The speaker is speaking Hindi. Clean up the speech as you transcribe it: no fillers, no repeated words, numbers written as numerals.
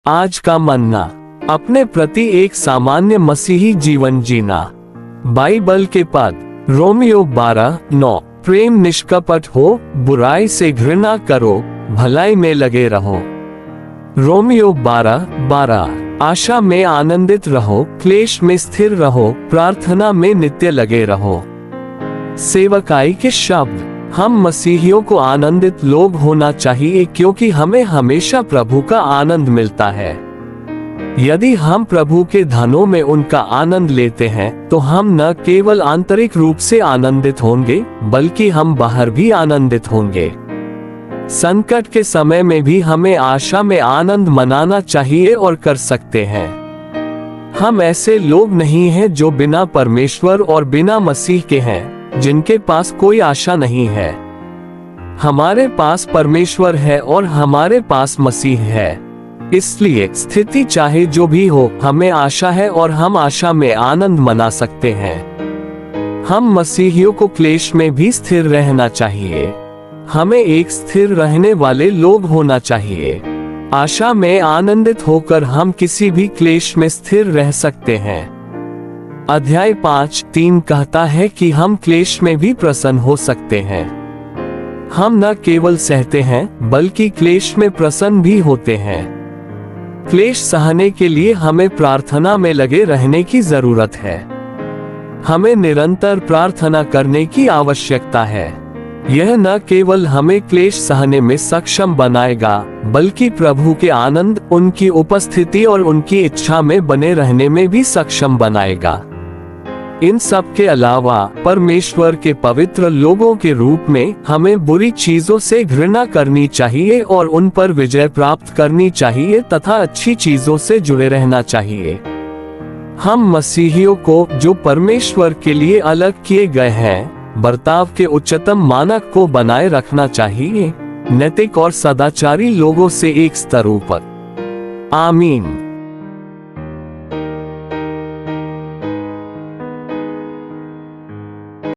आज का मन्ना, अपने प्रति एक सामान्य मसीही जीवन जीना। बाइबल के पद, रोमियो 12:9, प्रेम निष्कपट हो, बुराई से घृणा करो, भलाई में लगे रहो। रोमियो 12:12, आशा में आनंदित रहो, क्लेश में स्थिर रहो, प्रार्थना में नित्य लगे रहो। सेवकाई के शब्द, हम मसीहियों को आनंदित लोग होना चाहिए क्योंकि हमें हमेशा प्रभु का आनंद मिलता है। यदि हम प्रभु के धनों में उनका आनंद लेते हैं तो हम न केवल आंतरिक रूप से आनंदित होंगे बल्कि हम बाहर भी आनंदित होंगे। संकट के समय में भी हमें आशा में आनंद मनाना चाहिए और कर सकते हैं। हम ऐसे लोग नहीं हैं जो बिना परमेश्वर और बिना मसीह के हैं, जिनके पास कोई आशा नहीं है। हमारे पास परमेश्वर है और हमारे पास मसीह है। इसलिए स्थिति चाहे जो भी हो, हमें आशा है और हम आशा में आनंद मना सकते हैं। हम मसीहियों को क्लेश में भी स्थिर रहना चाहिए। हमें एक स्थिर रहने वाले लोग होना चाहिए। आशा में आनंदित होकर हम किसी भी क्लेश में स्थिर रह सकते हैं। अध्याय 5:3 कहता है कि हम क्लेश में भी प्रसन्न हो सकते हैं। हम न केवल सहते हैं बल्कि क्लेश में प्रसन्न भी होते हैं। क्लेश सहने के लिए हमें प्रार्थना में लगे रहने की जरूरत है। हमें निरंतर प्रार्थना करने की आवश्यकता है। यह न केवल हमें क्लेश सहने में सक्षम बनाएगा बल्कि प्रभु के आनंद, उनकी उपस्थिति और उनकी इच्छा में बने रहने में भी सक्षम बनाएगा। इन सब के अलावा परमेश्वर के पवित्र लोगों के रूप में हमें बुरी चीजों से घृणा करनी चाहिए और उन पर विजय प्राप्त करनी चाहिए तथा अच्छी चीजों से जुड़े रहना चाहिए। हम मसीहियों को, जो परमेश्वर के लिए अलग किए गए हैं, बर्ताव के उच्चतम मानक को बनाए रखना चाहिए, नैतिक और सदाचारी लोगों से एक स्तर ऊपर। आमीन।